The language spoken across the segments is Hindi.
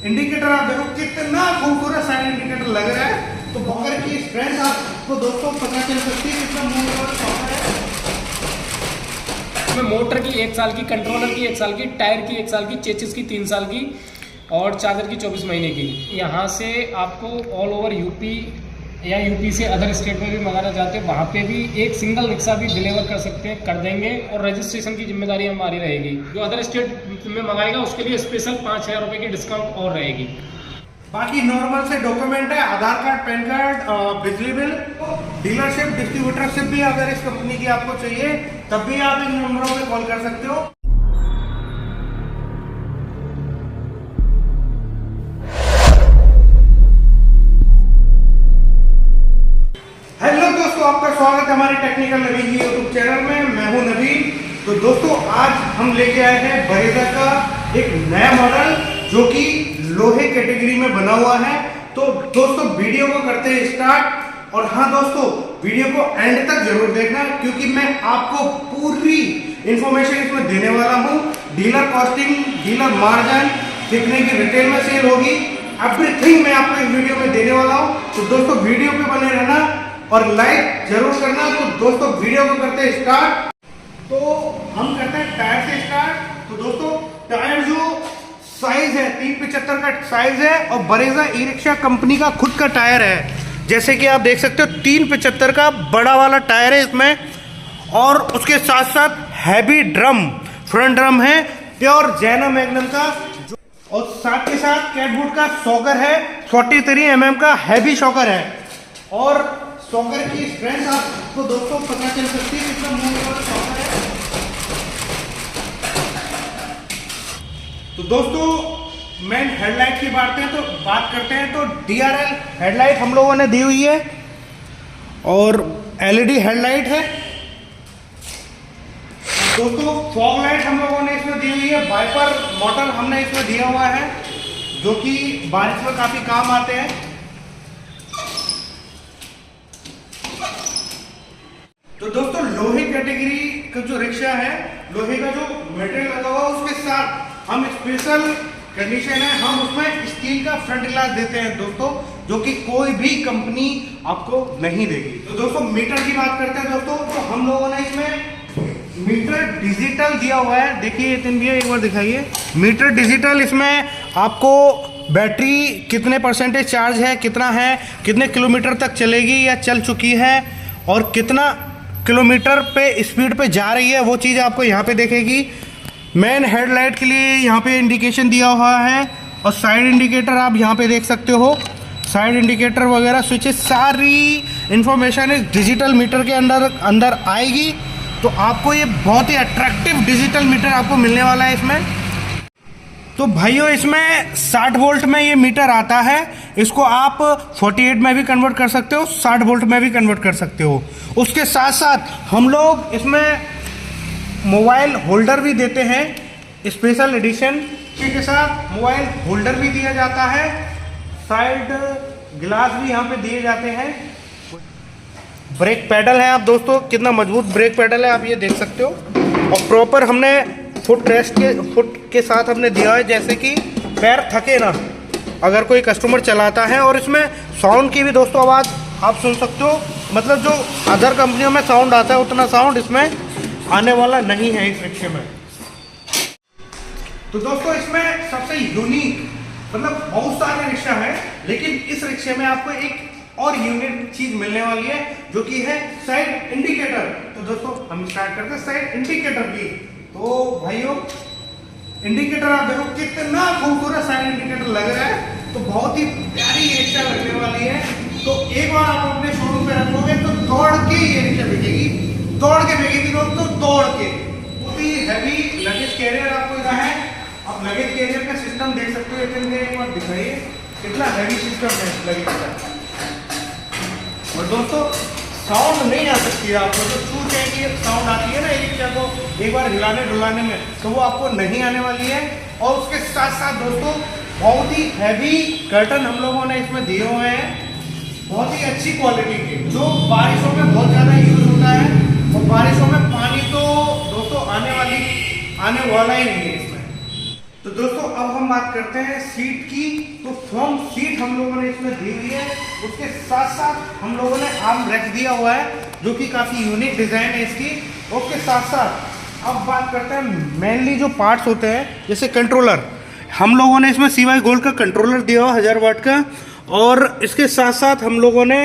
इंडिकेटर आप देखो कितना खूबसूरत साइड इंडिकेटर लग रहा है। तो बॉकर की स्ट्रेंथ आपको दोस्तों पता चल सकती है कितना मूवमेंट है। इसमें मोटर की 1 साल की, कंट्रोलर की 1 साल की, टायर की 1 साल की, चेचिस की 3 साल की और चार्जर की 24 महीने की। यहाँ से आपको ऑल ओवर यूपी या यूपी से अदर स्टेट में भी मंगाना चाहते हैं, वहाँ पे भी एक सिंगल रिक्शा भी डिलीवर कर सकते हैं, कर देंगे। और रजिस्ट्रेशन की जिम्मेदारी हमारी रहेगी। जो अदर स्टेट में मंगाएगा उसके लिए स्पेशल 5,000 रुपये की डिस्काउंट और रहेगी। बाकी नॉर्मल से डॉक्यूमेंट है, आधार कार्ड, पैन कार्ड, बिजली बिल, डीलरशिप, डिस्ट्रीब्यूटरशिप भी अगर इस कंपनी की आपको चाहिए तब भी आप इन नंबरों पे कॉल कर सकते हो। हेलो दोस्तों, आपका स्वागत है हमारे टेक्निकल नवीन जी यूट्यूब चैनल में। मैं हूं नवीन। तो दोस्तों आज हम लेके आए हैं बरेजा का एक नया मॉडल जो कि लोहे कैटेगरी में बना हुआ है। तो दोस्तों वीडियो को करते हैं स्टार्ट। और हाँ दोस्तों, वीडियो को एंड तक जरूर देखना क्योंकि मैं आपको पूरी इंफॉर्मेशन इसमें देने वाला हूँ। डीलर कॉस्टिंग, डीलर मार्जिन, कितने की रिटेल में सेल होगी, एवरीथिंग मैं आपको इस वीडियो में देने वाला हूँ। तो दोस्तों वीडियो पे बने रहना और लाइक जरूर करना। तो दोस्तों वीडियो को करते हैं स्टार्ट। तो हम करते हैं टायर से स्टार्ट। तो दोस्तों टायर जो साइज है 375 का साइज है और बरेजा ई रिक्शा कंपनी का खुद का टायर है। जैसे कि आप देख सकते हो 375 का बड़ा वाला टायर है इसमें। और उसके साथ साथ हैवी ड्रम, फ्रंट ड्रम है प्योर जैना मैग्नम का। और साथ के साथ कैटवुड का शॉकर है, 43 mm का हैवी शॉकर है। और शॉकर की स्ट्रेंथ आपको दोस्तों पता चल सकती है कितना मूवमेंट शॉकर है। तो दोस्तों मेन हेडलाइट की बात करते हैं तो DRL हेडलाइट हम लोगों ने दी हुई है और LED हेडलाइट है। दोस्तों फॉग लाइट हम लोगों ने इसमें दी हुई है। वाइपर मोटर हमने इसमें दिया हुआ है जो कि बारिश में काफी काम आते हैं। तो दोस्तों लोहे कैटेगरी का जो रिक्शा है, लोहे का जो मटेरियल लगा हुआ उसके साथ हम स्पेशल कंडीशन है, हम उसमें स्टील का फ्रंट ग्लास देते हैं दोस्तों, जो कि कोई भी कंपनी आपको नहीं देगी। तो दोस्तों मीटर की बात करते हैं दोस्तों, तो हम लोगों ने इसमें मीटर डिजिटल दिया हुआ है। देखिए नितिन भैया एक बार दिखाइए, मीटर डिजिटल। इसमें आपको बैटरी कितने % चार्ज है, कितना है, कितने किलोमीटर तक चलेगी या चल चुकी है और कितना किलोमीटर पे स्पीड पे जा रही है, वो चीज़ आपको यहाँ पे देखेगी। मेन हेडलाइट के लिए यहाँ पे इंडिकेशन दिया हुआ है और साइड इंडिकेटर आप यहाँ पे देख सकते हो। साइड इंडिकेटर वगैरह स्विचेस सारी इंफॉर्मेशन इस डिजिटल मीटर के अंदर आएगी। तो आपको ये बहुत ही अट्रैक्टिव डिजिटल मीटर आपको मिलने वाला है इसमें। तो भाइयों इसमें 60 वोल्ट में ये मीटर आता है। इसको आप 48 में भी कन्वर्ट कर सकते हो, 60 वोल्ट में भी कन्वर्ट कर सकते हो। उसके साथ साथ हम लोग इसमें मोबाइल होल्डर भी देते हैं स्पेशल एडिशन के साथ। मोबाइल होल्डर भी दिया जाता है, साइड ग्लास भी यहाँ पे दिए जाते हैं। ब्रेक पैडल है, आप दोस्तों कितना मजबूत ब्रेक पैडल है आप ये देख सकते हो। और प्रॉपर हमने फुट के साथ हमने दिया है, जैसे कि पैर थके ना अगर कोई कस्टमर चलाता है। और इसमें साउंड की भी दोस्तों आवाज़ आप सुन सकते हो, मतलब जो अदर कंपनियों में साउंड आता है उतना साउंड इसमें आने वाला नहीं है इस रिक्शे में। तो दोस्तों इसमें सबसे यूनिक, मतलब बहुत सारे रिक्शा है लेकिन इस रिक्शे में आपको एक और यूनिक चीज मिलने वाली है जो कि है साइड इंडिकेटर। तो दोस्तों हम स्टार्ट करते हैं साइड इंडिकेटर की। तो भाइयों इंडिकेटर आप देखो कितना खूबसूरत साइड इंडिकेटर लग रहा है। तो बहुत ही प्यारी रिक्शा लगने वाली है। तो एक बार आप अपने शोरूम पे रखोगे तो दौड़ के ये रिक्शा बिकेगी, दौड़ के बिकेगी दोस्तों, दौड़ के। बहुत ही हैवी लगेज कैरियर आपको इधर है। आप लगेज कैरियर का सिस्टम देख सकते हो, एक बार दिखाइए कितना हैवी सिस्टम है लगेज का। और दोस्तों साउंड नहीं आ सकती है आपको, जो छू चाहिए साउंड आती है ना ई रिक्शा को एक बार हिलाने डुलाने में, तो वो आपको नहीं आने वाली है। और उसके साथ साथ दोस्तों बहुत ही हैवी कर्टन हम लोगों ने इसमें दिए हुए हैं, बहुत ही अच्छी क्वालिटी के, जो बारिशों में बहुत ज़्यादा यूज होता है। और बारिशों में पानी तो दोस्तों आने वाला ही नहीं है इसमें। तो दोस्तों अब हम बात करते हैं सीट की। तो फॉर्म सीट हम लोगों ने इसमें दी हुई है, उसके साथ साथ हम लोगों ने आर्म रेस्ट दिया हुआ है जो कि काफ़ी यूनिक डिज़ाइन है इसकी। उसके साथ साथ अब बात करते हैं मेनली जो पार्ट्स होते हैं, जैसे कंट्रोलर हम लोगों ने इसमें CY गोल्ड का कंट्रोलर दिया हुआ 1000 वाट का, और इसके साथ साथ हम लोगों ने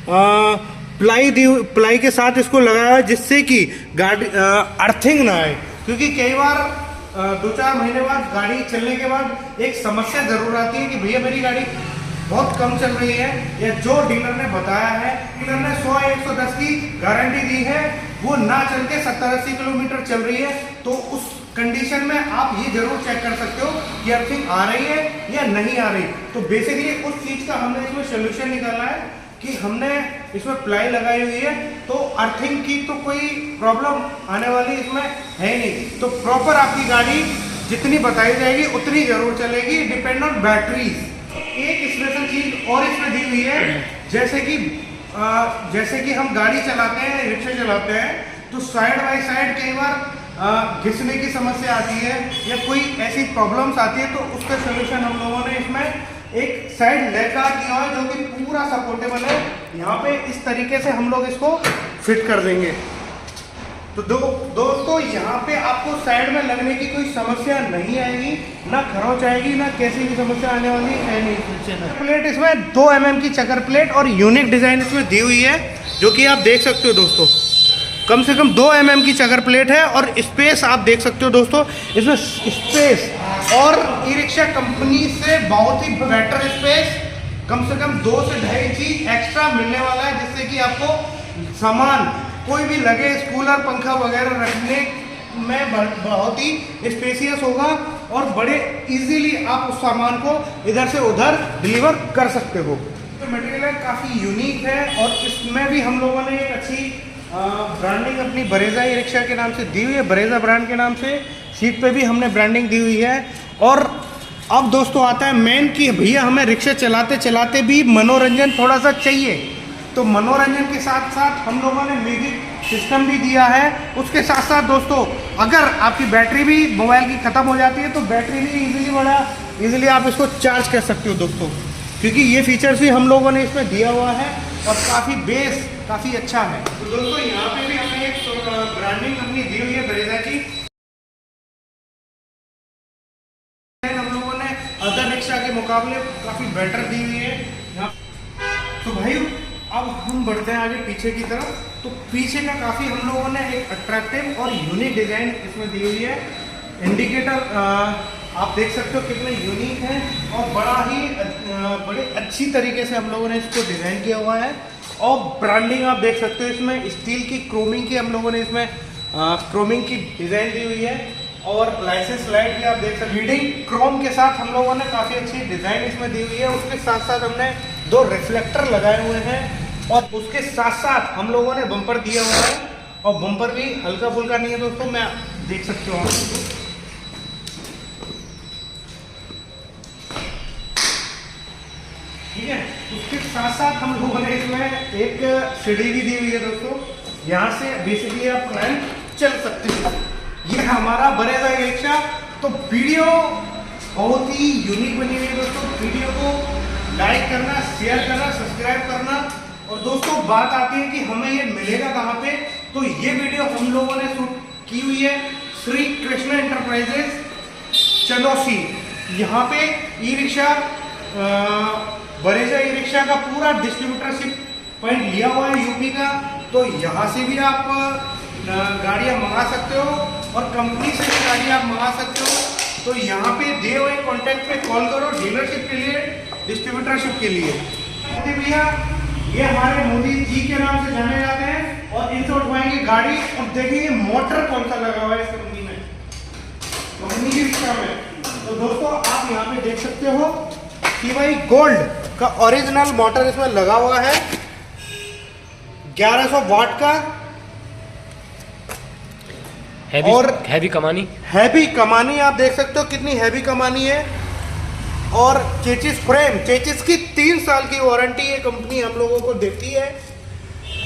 प्लाई के साथ इसको लगाया जिससे कि गाड़ी अर्थिंग ना आए, क्योंकि कई बार 2-4 महीने बाद गाड़ी चलने के बाद एक समस्या जरूर आती है कि भैया मेरी गाड़ी बहुत कम चल रही है, या जो डीलर ने बताया है, डीलर ने 100-110 की गारंटी दी है, वो ना चल के 70-80 किलोमीटर चल रही है, तो उस कंडीशन में आप ये जरूर चेक कर सकते हो कि अर्थिंग आ रही है या नहीं आ रही। तो बेसिकली उस चीज़ का हमने इसमें सोल्यूशन निकाला है कि हमने इसमें प्लाई लगाई हुई है, तो अर्थिंग की तो कोई प्रॉब्लम आने वाली इसमें है नहीं। तो प्रॉपर आपकी गाड़ी जितनी बताई जाएगी उतनी जरूर चलेगी, डिपेंड ऑन बैटरीज। एक स्पेशल चीज और इसमें दी हुई है, जैसे कि हम गाड़ी चलाते हैं, रिक्शा चलाते हैं, तो साइड बाई साइड कई बार घिसने की समस्या आती है या कोई ऐसी प्रॉब्लम्स आती है, तो उसका सोल्यूशन हम लोगों ने इसमें एक साइड लेकर दिया है जो कि पूरा सपोर्टेबल है। यहाँ पे इस तरीके से हम लोग इसको फिट कर देंगे। तो दोस्तों यहाँ पे आपको साइड में लगने की कोई समस्या नहीं आएगी, ना खरोंच आएगी, ना कैसी भी समस्या आने वाली है नहीं। प्लेट इसमें 2 mm की चक्कर प्लेट और यूनिक डिजाइन इसमें दी हुई है, जो कि आप देख सकते हो दोस्तों। कम से कम 2 mm की चक्कर प्लेट है, और स्पेस आप देख सकते हो दोस्तों, इसमें स्पेस और ई रिक्शा कंपनी से बहुत ही बेटर स्पेस, कम से कम 2 से 2.5 इंच एक्स्ट्रा मिलने वाला है, जिससे कि आपको सामान कोई भी लगे, कूलर पंखा वगैरह रखने में बहुत ही स्पेसियस होगा, और बड़े इजीली आप उस सामान को इधर से उधर डिलीवर कर सकते हो। तो मटेरियल काफ़ी यूनिक है, और इसमें भी हम लोगों ने एक अच्छी ब्रांडिंग अपनी बरेजा ई रिक्शा के नाम से दी हुई है, बरेजा ब्रांड के नाम से। सीट पे भी हमने ब्रांडिंग दी हुई है। और अब दोस्तों आता है मेन कि भैया हमें रिक्शा चलाते चलाते भी मनोरंजन थोड़ा सा चाहिए, तो मनोरंजन के साथ साथ हम लोगों ने म्यूजिक सिस्टम भी दिया है। उसके साथ साथ दोस्तों अगर आपकी बैटरी भी मोबाइल की ख़त्म हो जाती है, तो बैटरी भी इजीली आप इसको चार्ज कर सकते हो दोस्तों, क्योंकि ये फीचर्स भी हम लोगों ने इसमें दिया हुआ है, और काफ़ी अच्छा है। तो दोस्तों यहाँ पे भी हमने एक ब्रांडिंग अपनी दी हुई है बरेजा की, हम लोगों ने अदर रिक्शा के मुकाबले काफ़ी बेटर दी हुई है यहाँ। तो भाई अब हम बढ़ते हैं आगे पीछे की तरफ। तो पीछे का काफ़ी हम लोगों ने एक अट्रैक्टिव और यूनिक डिज़ाइन इसमें दी हुई है। इंडिकेटर आप देख सकते हो कितने यूनिक है, और बड़े अच्छी तरीके से हम लोगों ने इसको डिज़ाइन किया हुआ है। और ब्रांडिंग आप देख सकते हो, इसमें स्टील की क्रोमिंग की हम लोगों ने इसमें क्रोमिंग की डिज़ाइन दी हुई है, और लाइसेंस लाइट भी आप देख सकते हो रीडिंग क्रोम के साथ हम लोगों ने काफ़ी अच्छी डिज़ाइन इसमें दी हुई है। उसके साथ साथ हमने 2 रिफ्लेक्टर लगाए हुए हैं, और उसके साथ साथ हम लोगों ने बम्पर दिया हुआ है, और बम्पर भी हल्का फुल्का नहीं है दोस्तों, मैं देख सकते हो आप। ठीक है, उसके साथ साथ हम लोगों ने इसमें एक सीढ़ी भी दी हुई है दोस्तों, यहाँ से बेसिकली आप क्लाइंब चल सकते हो। ये हमारा बरेजा ई रिक्शा। तो वीडियो बहुत ही यूनिक बनी हुई है दोस्तों, वीडियो को लाइक करना, शेयर करना, सब्सक्राइब करना। और दोस्तों बात आती है कि हमें ये मिलेगा कहाँ पे, तो ये वीडियो हम लोगों ने शूट की हुई है श्री कृष्ण एंटरप्राइजेस चंदौसी। यहाँ पे e rickshaw Bareja e rickshaw का पूरा डिस्ट्रीब्यूटरशिप पॉइंट लिया हुआ है यूपी का, तो यहाँ से भी आप गाड़ियाँ मंगा सकते हो, और कंपनी से भी गाड़ियाँ आप मंगा सकते हो। तो यहाँ पे दिए हुए कॉन्टैक्ट पे कॉल करो डीलरशिप के लिए, डिस्ट्रीब्यूटरशिप के लिए। भैया ये हमारे मोदी जी के नाम से जाने जाते हैं, और इनसे उठवाएंगे गाड़ी। और देखिए मोटर कौन सा लगा हुआ है इस कंपनी में, कंपनी की रिक्शा में। तो दोस्तों आप यहाँ पे देख सकते हो CY गोल्ड का ओरिजिनल मोटर इसमें लगा हुआ है, 1100 वाट का, हैवी कमानी आप देख सकते हो कितनी हैवी कमानी है। और चेचिस फ्रेम, चेचिस की 3 साल की वारंटी ये कंपनी हम लोगों को देती है।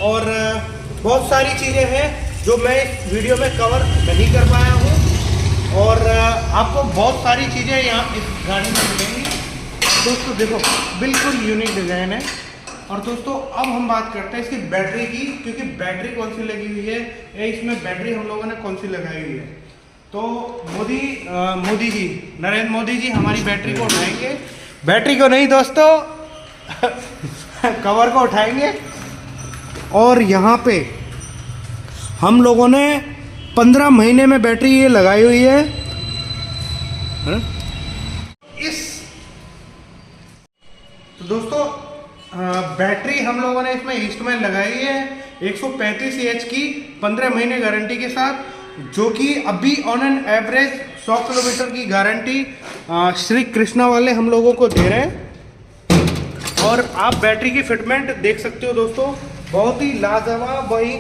और बहुत सारी चीज़ें हैं जो मैं इस वीडियो में कवर नहीं कर पाया हूँ, और आपको बहुत सारी चीज़ें यहाँ इस गाड़ी में मिलेंगी। दोस्तों देखो बिल्कुल यूनिक डिज़ाइन है। और दोस्तों अब हम बात करते हैं इसकी बैटरी की, क्योंकि बैटरी कौन सी लगी हुई है या इसमें बैटरी हम लोगों ने कौन सी लगाई हुई है। तो मोदी जी, नरेंद्र मोदी जी हमारी बैटरी को उठाएंगे, बैटरी को नहीं दोस्तों कवर को उठाएंगे। और यहाँ पे हम लोगों ने 15 महीने में बैटरी ये लगाई हुई है। तो दोस्तों बैटरी हम लोगों ने इसमें ईस्टमैन लगाई है 135 एच की 15 महीने गारंटी के साथ, जो कि अभी ऑन एन एवरेज 100 किलोमीटर की गारंटी श्री कृष्णा वाले हम लोगों को दे रहे हैं। और आप बैटरी की फिटमेंट देख सकते हो दोस्तों, बहुत ही लाजवाब, वही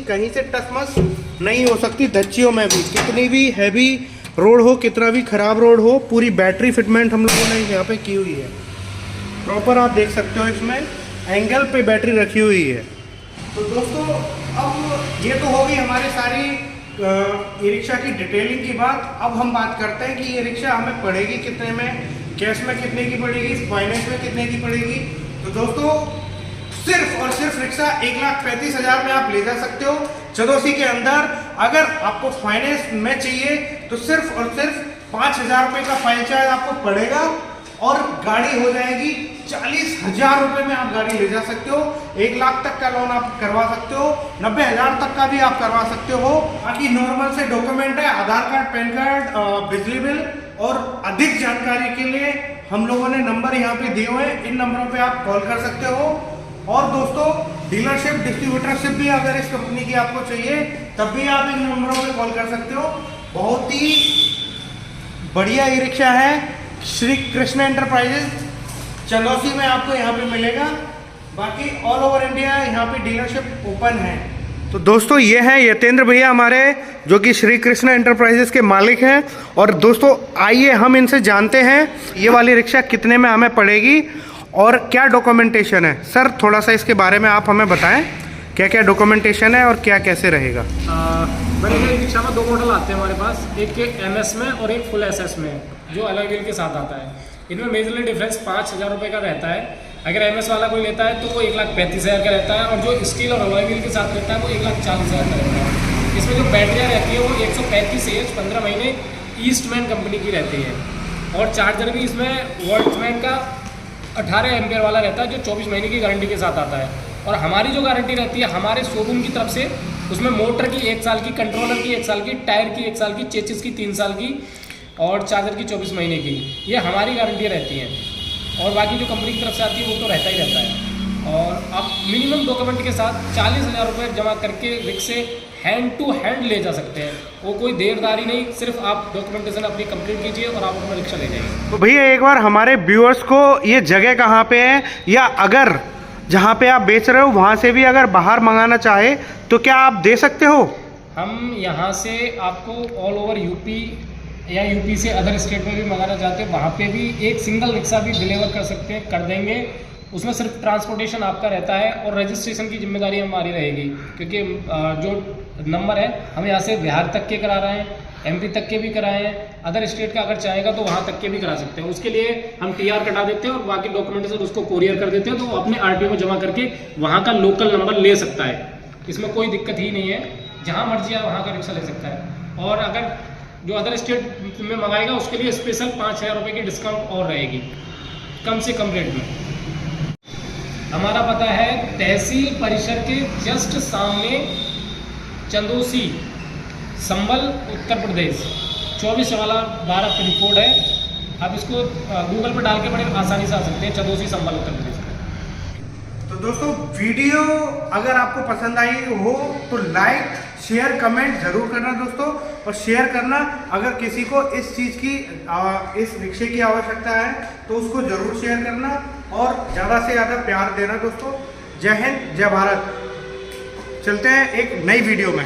कहीं से टसमस नहीं हो सकती। दच्चियों में भी कितनी भी हैवी रोड हो, कितना भी खराब रोड हो, पूरी बैटरी फिटमेंट हम लोगों ने यहाँ पे की हुई है प्रॉपर। आप देख सकते हो इसमें एंगल पे बैटरी रखी हुई है। तो दोस्तों अब ये तो होगी हमारी सारी ई रिक्शा की डिटेलिंग की बात। अब हम बात करते हैं कि ये रिक्शा हमें पड़ेगी कितने में, कैश में कितने की पड़ेगी, फाइनेंस में कितने की पड़ेगी। तो दोस्तों सिर्फ और सिर्फ रिक्शा 1,35,000 में आप ले जा सकते हो चदोसी के अंदर। अगर आपको फाइनेंस में चाहिए तो सिर्फ और सिर्फ 5,000 रुपये का फाइन चार्ज आपको पड़ेगा और गाड़ी हो जाएगी 40,000 रुपये में आप गाड़ी ले जा सकते हो। 1 लाख तक का लोन आप करवा सकते हो, 90,000 तक का भी आप करवा सकते हो। बाकी नॉर्मल से डॉक्यूमेंट है, आधार कार्ड, पैन कार्ड, बिजली बिल। और अधिक जानकारी के लिए हम लोगों ने नंबर यहाँ पे दिए हुए हैं, इन नंबरों पे आप कॉल कर सकते हो। और दोस्तों डीलरशिप, डिस्ट्रीब्यूटरशिप भी अगर इस कंपनी की आपको चाहिए तब भी आप इन नंबरों पे कॉल कर सकते हो। बहुत ही बढ़िया ई रिक्शा है, श्री कृष्ण एंटरप्राइजेज चंदौसी में आपको यहाँ पे मिलेगा। बाकी ऑल ओवर इंडिया यहाँ पे डीलरशिप ओपन है। तो दोस्तों ये है यतेंद्र भैया हमारे, जो कि श्री कृष्ण एंटरप्राइजेज के मालिक हैं। और दोस्तों आइए हम इनसे जानते हैं ये वाली रिक्शा कितने में हमें पड़ेगी और क्या डॉक्यूमेंटेशन है। सर थोड़ा सा इसके बारे में आप हमें बताएं, क्या क्या डॉक्यूमेंटेशन है और क्या कैसे रहेगा। बड़ी रिक्शा में 2 मॉडल आते हैं हमारे पास, एक MS में और एक फुल SS में, जो अलग व्हील के साथ आता है। इनमें मेजरली डिफरेंस 5,000 रुपये का रहता है। अगर MS वाला कोई लेता है तो वो 1,35,000 का रहता है, और जो स्टील और अलॉय व्हील के साथ रहता है वो 1,40,000 का रहता है। इसमें जो बैटरियाँ रहती है वो 135 एच 15 महीने ईस्टमैन कंपनी की रहती है। और चार्जर भी इसमें वोल्टमैन का 18 एम्पियर वाला रहता है, जो 24 महीने की गारंटी के साथ आता है। और हमारी जो गारंटी रहती है हमारे शोरूम की तरफ से, उसमें मोटर की 1 साल की, कंट्रोलर की 1 साल की, टायर की 1 साल की, चेचिस की 3 साल की और चार्जर की 24 महीने की, ये हमारी गारंटी रहती है। और बाकी जो कंपनी की तरफ से आती है वो तो रहता ही रहता है। और आप मिनिमम डॉक्यूमेंट के साथ 40,000 रुपये जमा करके रिक्शे हैंड टू हैंड ले जा सकते हैं। वो कोई देरदारी नहीं, सिर्फ आप डॉक्यूमेंटेशन अपनी कंप्लीट कीजिए और आप अपना रिक्शा ले जाइए। तो भैया एक बार हमारे व्यूअर्स को ये जगह कहाँ पे है, या अगर जहाँ पे आप बेच रहे हो वहाँ से भी अगर बाहर मंगाना चाहे तो क्या आप दे सकते हो? हम यहाँ से आपको ऑल ओवर यूपी या यूपी से अदर स्टेट में भी मंगाना चाहते हैं, वहाँ पे भी एक सिंगल रिक्शा भी डिलीवर कर सकते हैं, कर देंगे। उसमें सिर्फ ट्रांसपोर्टेशन आपका रहता है और रजिस्ट्रेशन की जिम्मेदारी हमारी रहेगी, क्योंकि जो नंबर है हम यहाँ से बिहार तक के करा रहे हैं, MP तक के भी कराए हैं, अदर स्टेट का अगर चाहेगा तो वहाँ तक के भी करा सकते हैं। उसके लिए हम TR कटा देते हैं और बाकी डॉक्यूमेंटेशन उसको कोरियर कर देते हैं, तो वो अपने RTO में जमा करके वहाँ का लोकल नंबर ले सकता है। इसमें कोई दिक्कत ही नहीं है, जहाँ मर्जी है वहाँ का रिक्शा ले सकता है। और अगर जो अदर स्टेट में मंगाएगा उसके लिए स्पेशल 5,000 रुपये की डिस्काउंट और रहेगी, कम से कम रेट में। हमारा पता है तहसील परिसर के जस्ट सामने, चंदौसी, संभल, उत्तर प्रदेश, 24/12 पिन कोड है। आप इसको गूगल पर डाल के बड़े आसानी से आ सकते हैं, चंदौसी, संभल, उत्तर प्रदेश। तो दोस्तों वीडियो अगर आपको पसंद आई हो तो लाइक, शेयर, कमेंट जरूर करना दोस्तों। और शेयर करना, अगर किसी को इस चीज़ की, इस रिक्शे की आवश्यकता है तो उसको जरूर शेयर करना और ज़्यादा से ज़्यादा प्यार देना दोस्तों। जय हिंद, जय भारत। चलते हैं एक नई वीडियो में।